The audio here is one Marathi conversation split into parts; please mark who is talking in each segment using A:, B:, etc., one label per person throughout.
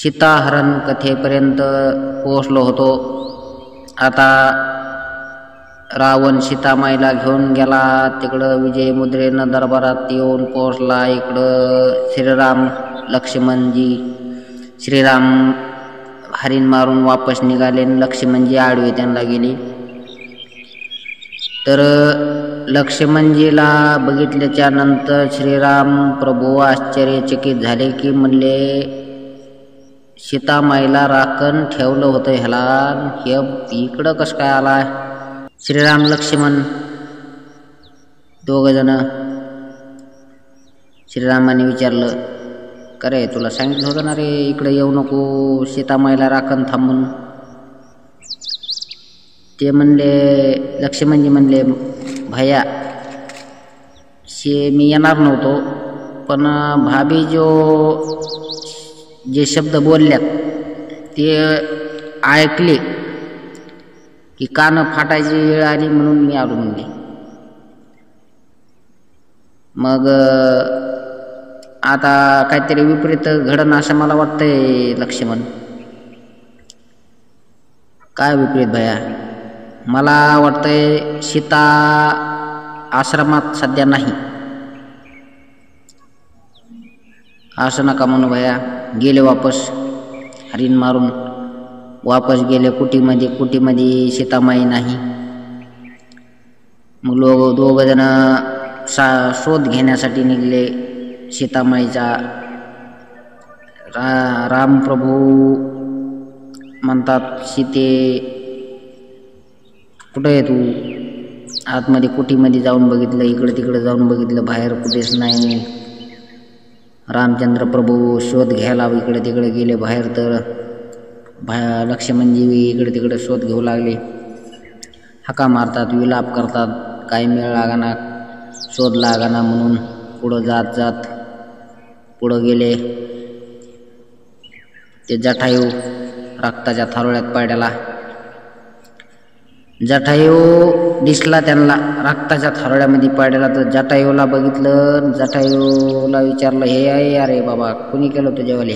A: सीताहरण कथेपर्यंत पोहोचलो होतो. आता रावण सीतामाईला घेऊन गेला. तिकडं विजयमुद्रेनं दरबारात येऊन पोहोचला. इकडं श्रीराम लक्ष्मणजी श्रीराम हरीण मारून वापस निघाले. लक्ष्मणजी आडवे त्यांना गेले. तर लक्ष्मणजीला बघितल्याच्या नंतर श्रीराम प्रभू आश्चर्यचकित झाले की म्हणले सीतामाईला राखण ठेवलं होतं ह्याला, हे इकडं कसं काय आला. श्रीराम लक्ष्मण दोघ जण. श्रीरामाने विचारलं, का रे तुला सांगितलं होतं ना रे इकडे येऊ नको, सीतामाईला राखण थांबून. ते म्हणले लक्ष्मणजी म्हणले भैया मी येणार नव्हतो, पण भाभी जे शब्द बोलल्यात ते ऐकले की कान फाटायची वेळ आली म्हणून मी आलो म्हणले. मग आता काहीतरी विपरीत घडणं असं मला वाटतंय लक्ष्मण. काय विपरीत भैया? मला वाटतंय सीता आश्रमात सध्या नाही. असं नका म्हणू भैया. गेले वापस हरीण मारून वापस गेले कुटीमध्ये. कुटीमध्ये सीतामाई नाही. मग लोक दोघ जण शोध घेण्यासाठी निघले सीतामाईचा. रामप्रभू म्हणतात सीते कुठं आहे तू? आतमध्ये कुटीमध्ये जाऊन बघितलं, इकडे तिकडे जाऊन बघितलं, बाहेर कुठेच नाही. रामचंद्र प्रभू शोध घ्यायला इकडे तिकडे गेले बाहेर. तर लक्ष्मणजी इकडे तिकडे शोध घेऊ लागले. हाका मारतात, विलाप करतात, काही मेळ लागाना, शोध लागाना म्हणून पुढं जात जात पुढं गेले. ते जटायू रक्ताच्या थारोळ्यात पडला. जटायू दिसला त्यांना रक्ताच्या थारोळ्यामध्ये पडला. तर जटायूला बघितलं. जटायूला विचारलं, हे आहे अरे बाबा कुणी केलं तुझ्यावाले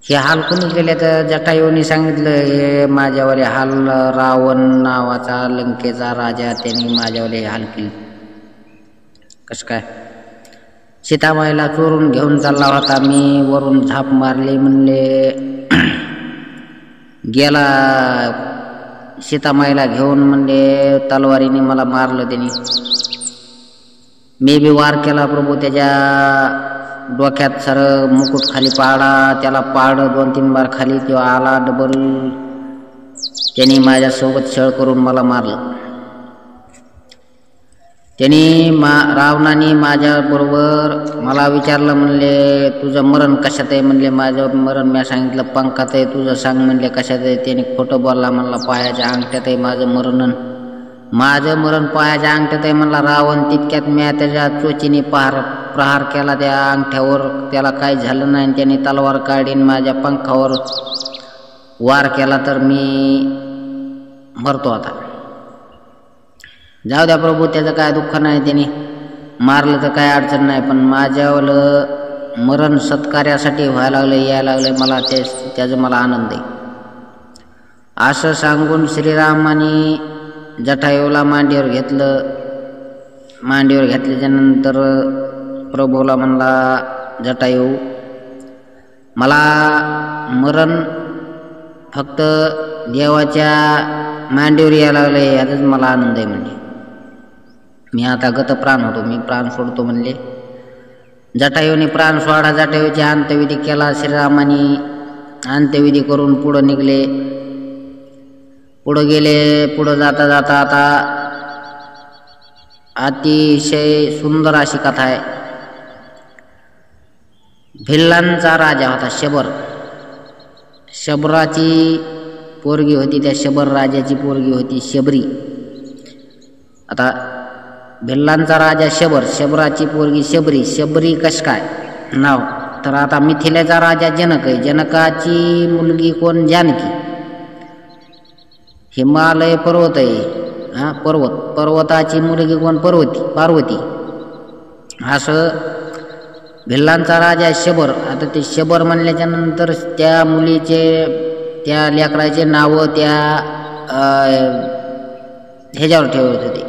A: हे हाल कुणी केले? तर जटायूने सांगितलं, हे माझ्यावाले हाल रावण नावाचा लंकेचा राजा त्याने माझ्यावाले हाल केले. कसं काय? सीतामाईला चोरून घेऊन चालला होता मी, वरून झाप मारली म्हणले, गेला सीतामाईला घेऊन म्हणले तलवारीने मला मारलं त्यांनी. मी बी वार केला प्रभू. त्याच्या डोक्यात सर मुकुट खाली पाडा, त्याला पाडलं 2-3 बार खाली. तेव्हा आला डबल. त्यांनी माझ्यासोबत छळ करून मला मारलं. त्यांनी रावणाने माझ्याबरोबर मला विचारलं म्हणले तुझं मरण कशात आहे? म्हणले माझं मरण मी सांगितलं पंखात आहे. तुझं सांग म्हणले कशात आहे? त्याने खोटं बोलला म्हणला पायाच्या अंगठ्यात आहे माझं मरण पायाच्या अंगठ्यात आहे म्हणला. रावण तितक्यात मी त्याच्या चोचीने प्रहार केला त्या अंगठ्यावर. त्याला काही झालं नाही. त्याने तलवार काढीन माझ्या पंखावर वार केला तर मी मरतो आता. जाऊ द्या प्रभू, त्याचं काय दुःख नाही. त्याने मारलं तर काय अडचण नाही, पण माझ्यावलं मरण सत्कार्यासाठी व्हायला लागलं, यायला लागलं मला. त्याचं मला आनंद आहे. असं सांगून श्रीरामाने जटायूला मांडीवर घेतलं. मांडीवर घेतल्याच्यानंतर प्रभूला म्हणला जटायू मला मरण फक्त देवाच्या मांडीवर यायला लागलं याचाच मला आनंद आहे म्हणले. मी आता गत प्राण होतो, मी प्राण सोडतो म्हणले. जटायूने प्राण सोडा. जटायूची अंत्यविधी केला. श्रीरामाने अंत्यविधी करून पुढं निघले. पुढं गेले. पुढं जाता जाता आता अतिशय सुंदर अशी कथा आहे. भिल्लांचा राजा होता शबर. शबराची पोरगी होती. त्या शबर राजाची पोरगी होती शबरी. आता भिल्लांचा राजा शबर, शबराची पोरगी शबरी. शबरी कश काय नाव? तर आता मिथिलेचा राजा जनक आहे. जनकाची मुलगी कोण? जानकी. हिमालय पर्वत आहे, पर्वताची मुलगी कोण? पार्वती. असं भिल्लांचा राजा शबर. आता ते शबर म्हणल्याच्या नंतर त्या मुलीचे त्या लेकराचे नाव त्या ह्याच्यावर ठेवत होते,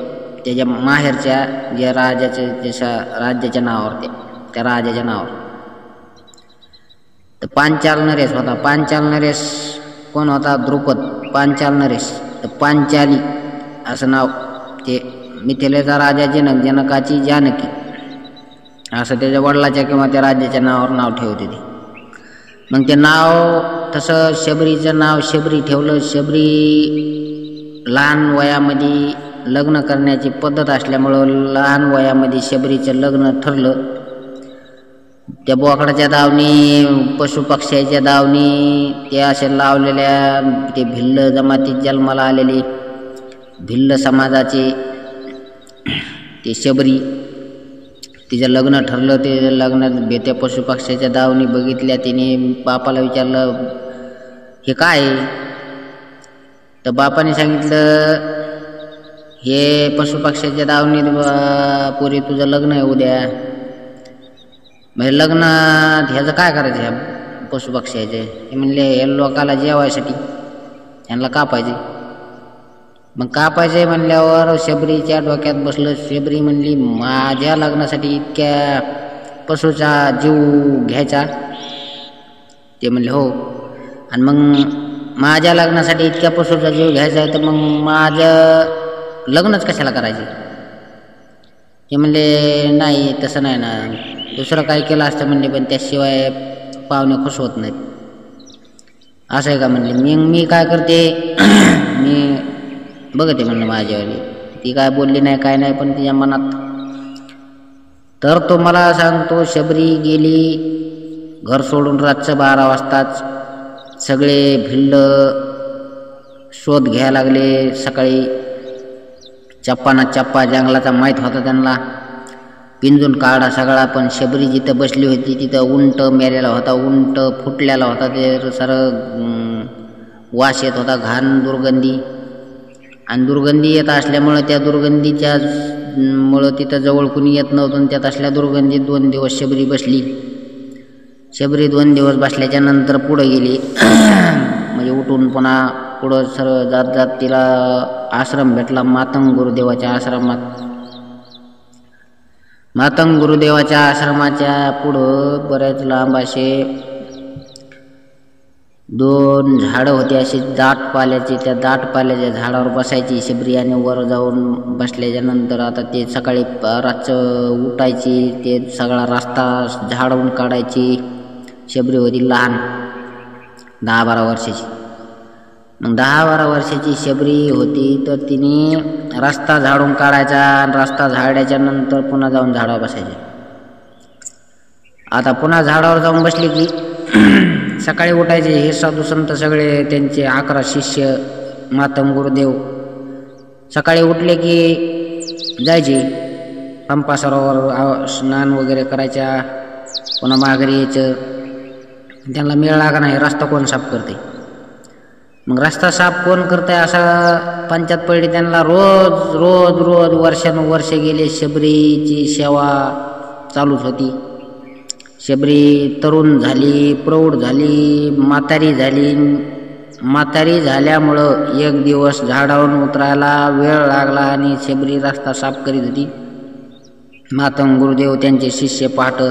A: त्याच्या माहेरच्या ज्या राजाचे जशा राज्याच्या नावावर त्या राजाच्या नावावर. तर पांचाल नरेश होता. पांचाल नरेश कोण होता? द्रुपद. पांचाल नरेश तर पांचाली असं नाव. ते मिथिलेचा राजा जनक, जनकाची जानकी असं त्याच्या वडिलाच्या किंवा त्या राज्याच्या नावावर नाव ठेवते ते. मग ते नाव तसं शबरीचं नाव शबरी ठेवलं. शबरी लहान वयामध्ये लग्न करण्याची पद्धत असल्यामुळं लहान वयामध्ये शबरीचं लग्न ठरलं. त्या बोकडाच्या दावणी, पशुपक्ष्याच्या दावणी, ते असे लावलेल्या ते भिल्ल जमातीत जन्माला आलेले भिल्ल समाजाचे ते शबरी, तिचं लग्न ठरलं. ते लग्नात त्या पशुपक्ष्याच्या दावणी बघितल्या. तिने बापाला विचारलं हे काय? तर बापाने सांगितलं हे पशुपक्ष्याच्या दावणी पुरी तुझं लग्न आहे उद्या. म्हणजे लग्नात ह्याचं काय करायचं ह्या पशुपक्ष्याचे? हे म्हणले हे लोकाला जेवायसाठी ह्यांना कापायचे. मग कापायचे म्हणल्यावर शबरीच्या डोक्यात बसलं. शबरी म्हणली माझ्या लग्नासाठी इतक्या पशुचा जीव घ्यायचा? ते म्हणले हो. आणि मग माझ्या लग्नासाठी इतक्या पशुचा जीव घ्यायचा आहे तर मग माझं लग्नच कशाला करायचे? ते म्हणले नाही तसं नाही ना, दुसरं काय केलं असतं म्हणले, पण त्याशिवाय पाहुणे खुश होत नाहीत. असं आहे का म्हणले. मी काय करते मी बघते म्हणलं माझ्यावाली. ती काय बोलली नाही काय नाही, पण तिच्या मनात. तर तो मला सांगतो शबरी गेली घर सोडून रातचं 12 वाजताच. सगळे भिल्ल शोध घ्यायला लागले. सकाळी चप्पा चप्पा जंगलाचा माहीत होता त्यांना, पिंजून काढा सगळा. पण शबरी जिथं बसली होती तिथं उंट मेलेला होता, उंट फुटलेला होता. ते सारं वास येत होता, घाण दुर्गंधी. आणि दुर्गंधी येत असल्यामुळं त्या दुर्गंधीच्या मुळं तिथं जवळ कुणी येत नव्हतं. त्यात असल्या दुर्गंधीत 2 दिवस शबरी बसली. शबरी 2 दिवस बसल्याच्या नंतर पुढं गेली. म्हणजे उठून पुन्हा पुढं सर्व जात जात तिला आश्रम भेटला मातंग गुरुदेवाच्या आश्रमात. मातंग गुरुदेवाच्या आश्रमाच्या पुढं बरेच लांब असे 2 झाडं होती अशी दाट पाल्याची. त्या दाट पाल्याच्या झाडावर बसायची शबरी आणि वर जाऊन बसल्याच्या नंतर आता ते सकाळी रातचं उठायची. ते सगळा रस्ता झाडून काढायची. शबरी होती लहान 10-12 वर्षाची. मग 10-12 वर्षाची शबरी होती तर तिने रस्ता झाडून काढायचा. आणि रस्ता झाडायच्या नंतर पुन्हा जाऊन झाडावर बसायचे. आता पुन्हा झाडावर जाऊन बसली की सकाळी उठायचे. हे साधू संत सगळे त्यांचे 11 शिष्य मातंग गुरुदेव सकाळी उठले की जायचे पंपा सरोवर स्नान वगैरे करायच्या. पुन्हा माघारी यायचं. त्यांना मेळ लागा नाही रस्ता कोण साफ करते. मग रस्ता साफ कोण करते असा पंचायत पडली त्यांना. रोज रोज रोज वर्षानुवर्ष गेले. शबरीची सेवा चालूच होती. शबरी तरुण झाली, प्रौढ झाली, म्हातारी झाली. म्हातारी झाल्यामुळं एक दिवस झाडावरून उतरायला वेळ लागला आणि शबरी रस्ता साफ करीत होती. मातंग गुरुदेव त्यांचे शिष्य पहाट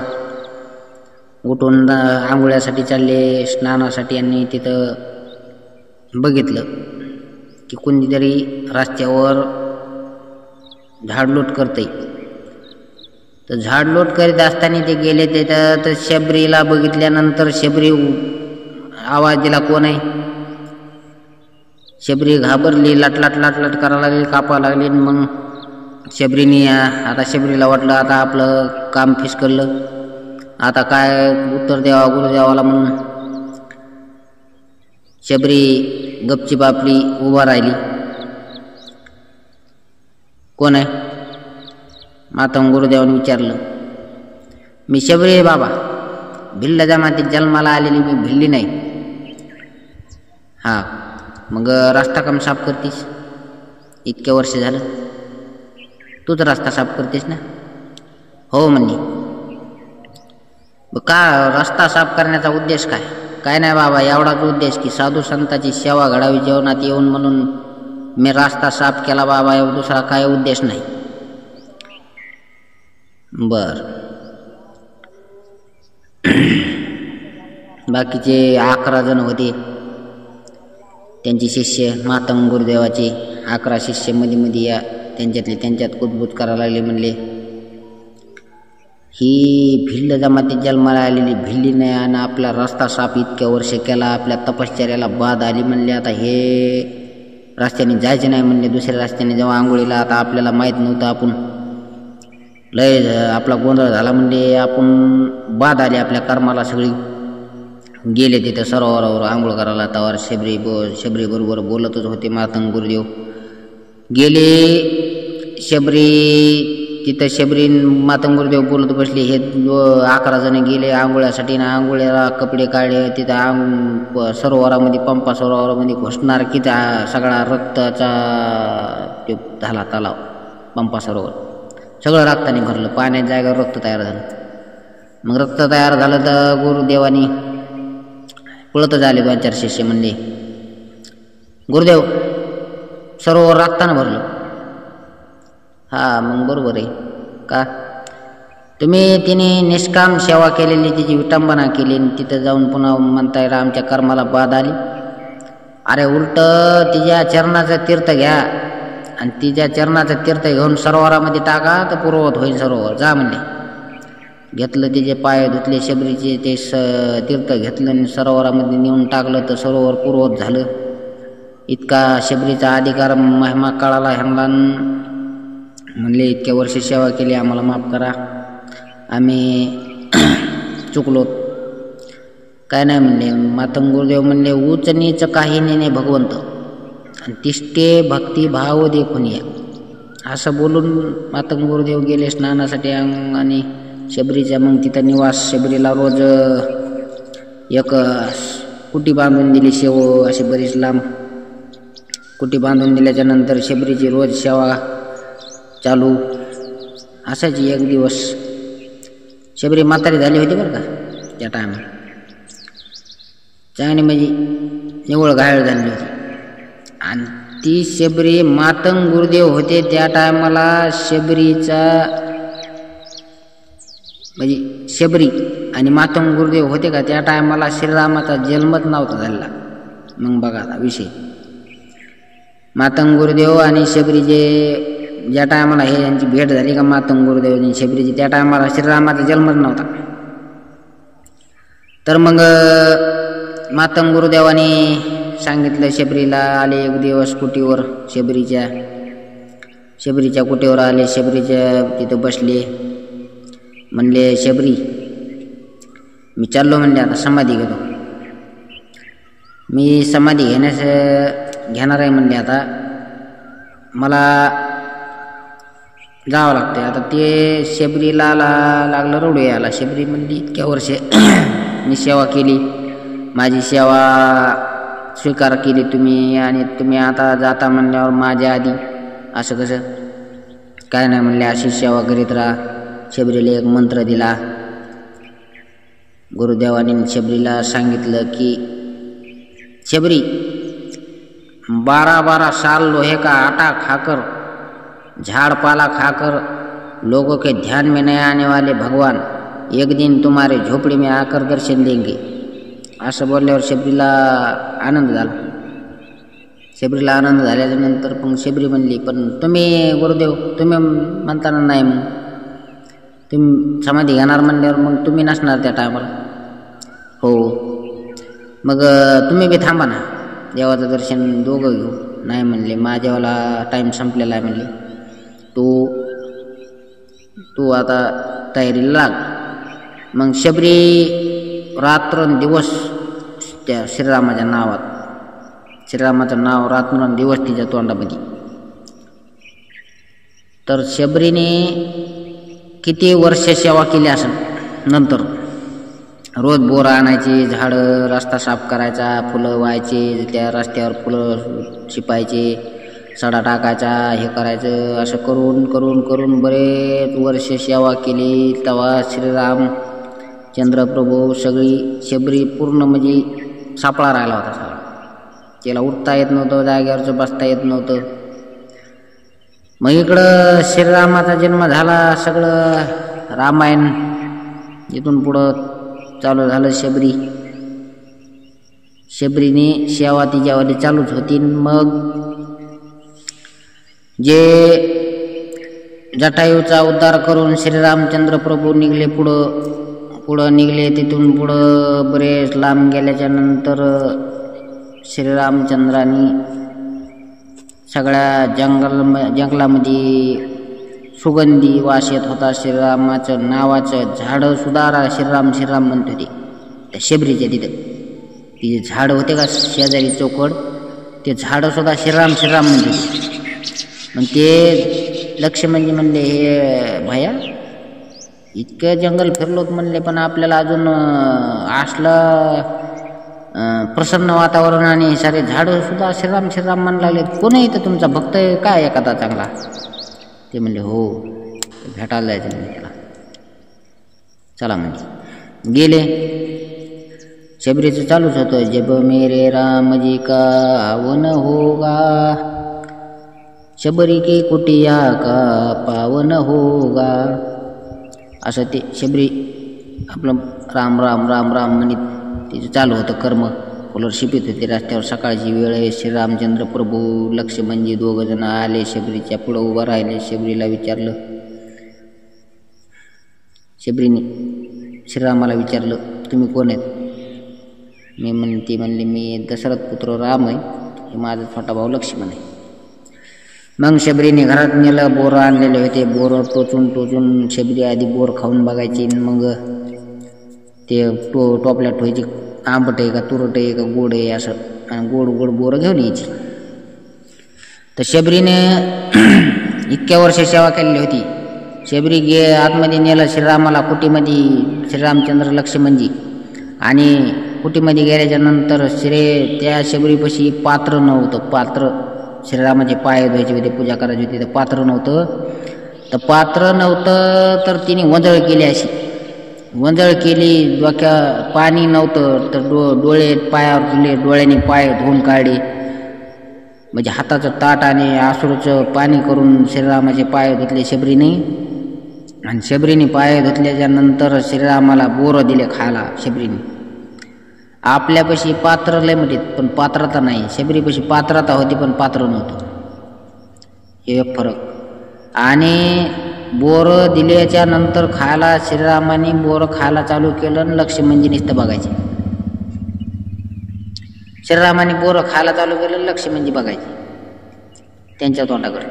A: उठून आंघोळ्यासाठी चालले, स्नानासाठी. आणि तिथं बघितलं की कोणीतरी रस्त्यावर झाडलोट करते. तर झाडलोट करीत असताना ते गेले तिथं. तर शबरीला बघितल्यानंतर शबरी आवाज दिला कोण आहे. शबरी घाबरली, लाटलाट लाटलाट करायला लागली, कापा लागली. मग शबरीने आता शबरीला वाटलं आता आपलं काम फिसकललं, आता काय उत्तर द्यावा गुरुदेवाला. म्हणून शबरी गपचीप आपली उभा राहिली. कोण आहे? मातंग गुरुदेवाने विचारलं. मी शबरी आहे बाबा, भिल्ल जमातीत जन्माला आलेली, मी भिल्ली नाही. हा मग रस्ता कम साफ करतीस? इतके वर्ष झालं तूच रस्ता साफ करतेस ना? हो म्हणली. का रस्ता साफ करण्याचा उद्देश काय? काय नाही बाबा, एवढाच उद्देश की साधू संतांची सेवा घडावी जेवणात येऊन, म्हणून मी रस्ता साफ केला बाबा, एवढा दुसरा काय उद्देश नाही. बर. बाकीचे 11 जण होते, त्यांची शिष्य मातंग गुरुदेवाचे 11 शिष्य मध्ये मध्ये या त्यांच्यातले त्यांच्यात कुजबूज करायला लागले. म्हणले ही भिल्ल जमातीत जन्माला आलेली भिल्ली नाही आणि आपला रस्ता साफ इतक्या वर्ष केला, आपल्या तपश्चर्याला बाध आली. म्हणले आता हे रस्त्याने जायचे नाही. म्हणले दुसऱ्या रस्त्याने जेव्हा आंघोळीला, आता आपल्याला माहीत नव्हतं, आपण लय आपला गोंधळ झाला. म्हणले आपण बाध आली आपल्या कर्माला सगळी. गेले तिथं सरोवरावर आंघोळ करायला. तवार शबरी बरोबर बोलतच होते मातंग गुरुदेव. गेले शबरी तिथं, शबरी मातंग गुरुदेव बोलत बसले. हे 11 जण गेले आंघोळ्यासाठी ना, आंघोळ्याला कपडे काढले. तिथं सरोवरामध्ये, पंपा सरोवरामध्ये घुसणार की त्या सगळा रक्ताचा ते झाला तलाव. पंपा सरोवर सगळं रक्ताने भरलं, पाण्याच्या जागेवर रक्त तयार झालं. मग रक्त तयार झालं तर गुरुदेवानी पळतच आले 2-4 शिष्य. म्हणले गुरुदेव सरोवर रक्तानं भरलं. हा मग बरोबर आहे का? तिने निष्काम सेवा केलेली, तिची विटंबना केली, तिथं जाऊन पुन्हा म्हणताय आमच्या कर्माला बाध आली. अरे उलट तिच्या चरणाचं तीर्थ घ्या आणि तिच्या चरणाचं तीर्थ घेऊन सरोवरामध्ये टाका तर पूर्ववत होईल सरोवर. जा म्हणले. घेतलं, तिचे पाय धुतले, शबरीचे ते तीर्थ घेतलं आणि सरोवरामध्ये नेऊन टाकलं तर सरोवर पूर्ववत झालं. इतका शबरीचा अधिकार महिमा कळाला ह्यांना. म्हणले इतक्या वर्ष सेवा केली, आम्हाला माफ करा, आम्ही चुकलो. काय नाही म्हणले मातंग गुरुदेव. म्हणले उच नीच काही नेणे भगवंत आणि तिष्ठे भक्ती भाव देखून या. असं बोलून मातंग गुरुदेव गेले स्नानासाठी आणि शबरीच्या मग तिथं निवास. शबरीला रोज एक कुटी बांधून दिली, शेव अशी बरीच लांब कुटी बांधून दिल्याच्या नंतर शबरीची रोज सेवा चालू असायची. एक दिवस शबरी म्हातारी झाली होती बरं का त्या टायमाला, चांगली म्हणजे निवळ घायल झाली होती. आणि ती शबरी मातंग गुरुदेव होते त्या टायमाला. शबरीचा म्हणजे शबरी आणि मातंग गुरुदेव होते का त्या टायमाला श्रीरामाचा जन्मच नव्हता झालेला. मग बघा आता विषय, मातंग गुरुदेव आणि शबरीचे ज्या टायमाला हे यांची भेट झाली का मातंग गुरुदेव आणि शबरीची, त्या टायमाला श्रीरामाचा जन्मच नव्हता. तर मग मातंग गुरुदेवाने सांगितलं शबरीला. आले एक दिवस कुटीवर, शबरीच्या कुटीवर आले. शबरीच्या तिथं बसले. म्हणले शबरी मी चाललो, म्हणले आता समाधी घेतो. मी समाधी घेणार आहे म्हणले, आता मला जावं लागतं. आता ते शबरीला लागलं रडू यायला. शबरी म्हणली इतक्या वर्षे मी सेवा केली, माझी सेवा स्वीकार केली तुम्ही, आणि तुम्ही आता जाता म्हणल्यावर माझ्या आधी असं कसं? काय नाही म्हणले, अशी सेवा करीत राहा. शबरीला एक मंत्र दिला. गुरुदेवाने शबरीला सांगितलं की शबरी 12-12 साल लोहे का आटा खाकर, झाड़ पाला खाकर लोगों के ध्यान में नहीं आने वाले भगवान एक दिन तुम्हारे झोपड़ी में आकर दर्शन देंगे. असं बोलल्यावर शबरीला आनंद झाला. शबरीला आनंद झाल्याच्या नंतर पण शबरी म्हणली, पण तुम्ही गुरुदेव तुम्ही म्हणताना नाही, मग तुम्ही समाधी घेणार म्हणल्यावर मग तुम्ही नसणार त्या टायमाला. हो मग तुम्ही बी थांबा ना, देवाचं दर्शन दोघं घेऊ. नाही म्हणले, माझ्यावाला टाईम संपलेला आहे म्हणले, तू आता तयारीला लाग. मग शबरी रात्रंदिवस त्या श्रीरामाच्या नावात, श्रीरामाचं नाव रात्रंदिवस तिच्या तोंडामध्ये. तर शबरीने किती वर्ष सेवा केली असेल. नंतर रोज बोरं आणायची, झाडं, रस्ता साफ करायचा, फुलं व्हायचे, त्या रस्त्यावर फुलं शिपायचे, सडा टाकायचा, हे करायचं. असं करून करून करून बरेच वर्ष सेवा केली. तेव्हा श्रीराम चंद्रप्रभू सगळी शबरी पूर्ण म्हणजे सापळा राहिला होता सगळा. त्याला उठता येत नव्हतं, जागेवरचं बसता येत नव्हतं. मग इकडं श्रीरामाचा जन्म झाला. सगळं रामायण इथून पुढं चालू झालं. शबरीने सेवा तिच्यावाली चालूच होती. मग जे जटायूचा उद्धार करून श्रीरामचंद्र प्रभू निघले पुढं निघले. तिथून पुढं बरेच लांब गेल्याच्या नंतर श्रीरामचंद्रांनी सगळ्या जंगलामध्ये सुगंधी वास येत होता. श्रीरामाचं नावाचं झाडं सुद्धा श्रीराम म्हणत होते त्या शबरीच्या तिथं. ती जे झाडं होते का शेजारी चौकड, ते झाडं सुद्धा श्रीराम म्हणत होते. मग ते लक्ष्मणजी म्हणले, हे भया इतकं जंगल फिरलोत म्हणले, पण आपल्याला अजून असलं प्रसन्न वातावरण आणि सारे झाडं सुद्धा श्रीराम म्हणू लागले. कोणी इथं तुमचा भक्त आहे काय एखादा चांगला? ते म्हणले हो, भेटायला जायचं म्हणजे त्याला. चला म्हणजे गेले. शबरीचं चालूच होतं, जब मेरे राम जी का पावन होगा, शबरी की कुटिया का पावन होगा. असं ते शबरी आपलं राम राम राम राम म्हणत तिचं चालू होतं कर्म. फुलर शिपित होते रस्त्यावर. सकाळची वेळ आहे. श्रीरामचंद्र प्रभू लक्ष्मणजी दोघं जण आले. शबरीच्या पुढं उभं राहिले. शबरीला विचारलं, शबरीने श्रीरामाला विचारलं, तुम्ही कोण आहेत? ती म्हणली, मी दशरथ पुत्र राम आहे, हे माझा छोटा भाऊ लक्ष्मण आहे. मग शबरीने घरात नेलं. बोरं आणलेले होते. बोरं टोचून शबरी आधी बोर खाऊन बघायची. मग ते टोपल्या ठेवायची, आंबट आहे का तुरट आहे का गोड आहे असं, आणि गोड बोरं घेऊन यायची. तर शबरीने इतक्या वर्ष सेवा केलेली होती. शबरी आतमध्ये नेलं श्रीरामाला कुटीमध्ये, श्रीरामचंद्र लक्ष्मणजी. आणि कुटीमध्ये गेल्याच्या नंतर त्या शबरीपाशी पात्र नव्हतं. पात्र श्रीरामाचे पाय धुवायचे होते, पूजा करायची होती, तर पात्र नव्हतं. तर तिने वंजळ केली. अशी वंजळ केली. डोक्या पाणी नव्हतं तर डोळे पायावर तुले, डोळ्याने पाय धुवून काढले. म्हणजे हाताचं ताट आणि आसुरचं पाणी करून श्रीरामाचे पाय धुतले शबरीने. आणि शबरीने पाय धुतल्याच्या नंतर श्रीरामाला बोरं दिले खायला शबरीने. आपल्यापाशी पात्र लय म्हणतात, पण पात्रता नाही. शबरीपाशी पात्रता होती पण पात्र नव्हतं. हे एक फरक. आणि बोरं दिल्याच्या नंतर खायला श्रीरामाने बोरं खायला चालू केलं आणि लक्ष्मणजी नुसतं बघायचे. श्रीरामाने बोरं खायला चालू केलं, लक्ष्मणजी बघायचे त्यांच्या तोंडाकडे.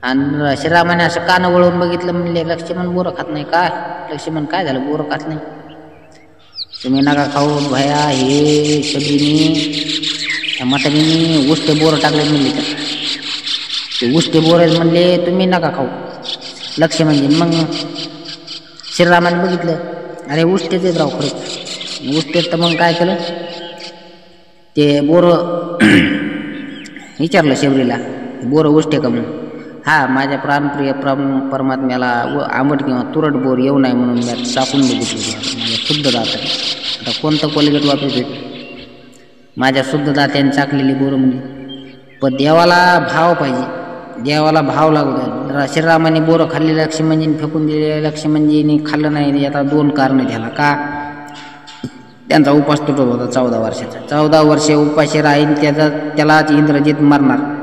A: आणि श्रीरामाने असं कान वळून बघितलं. म्हणले, लक्ष्मण बोरं खात नाही काय? लक्ष्मण काय झालं, बोरं खात नाही? तुम्ही नका खाऊ भया, हे शबरीने म्हातारीने उष्टे बोरं टाकले म्हणले. ते उष्टे बोरं म्हणले, तुम्ही नका खाऊ लक्ष्मणजी. मग श्रीरामाने बघितलं, अरे उष्टेच आहेत राव खरंच, उष्टेच. तर मग काय केलं, ते बोरं विचारलं शबरीला, बोरं उष्टे का म्हणून. हा, माझ्या प्राणप्रिय परमात्म्याला आंबट किंवा तुरट बोर येऊ नये म्हणून मी टाकून बघितलं. माझ्या शुद्ध दात्याने, आता कोणतं कोलगेट वापरत होते, माझ्या शुद्ध दात्याने चाकलेली बोरं म्हणजे. पण देवाला भाव पाहिजे, देवाला भाव लागतो. श्रीरामाने बोरं खाल्ले, लक्ष्मणजीने फेकून दिले. लक्ष्मणजीने खाल्लं नाही. आता 2 कारणं झाला का, त्यांचा उपास तुटत होता 14 वर्षाचा. 14 वर्षे उपाशी राहीन त्यालाच इंद्रजित मारणार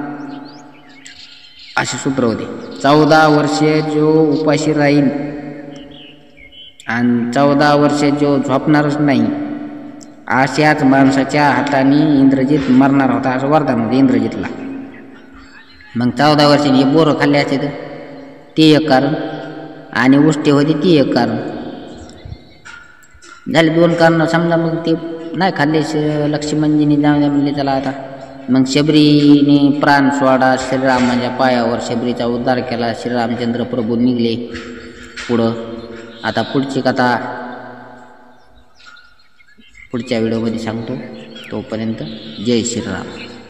A: असे सूत्र होते. 14 वर्षे जो उपाशी राहीन आणि 14 वर्षे जो झोपणारच नाही, अशाच माणसाच्या हाताने इंद्रजित मरणार होता असं वरदान होते इंद्रजितला. मग 14 वर्षांनी हे बोरं खाल्ले असते तर ते एक कारण, आणि उष्टे होते ती एक कारण झाले. 2 कारणं समजा. मग ते नाही खाल्ले. लक्ष्मणजीने जाऊ द्या म्हणले, चला आता. मग शबरीने प्राण सोडा, श्रीरामाच्या पायावर शबरीचा उद्धार केला. श्रीरामचंद्र प्रभू निघले पुढं. आता पुढची कथा पुढच्या व्हिडिओमध्ये सांगतो. तोपर्यंत जय श्रीराम.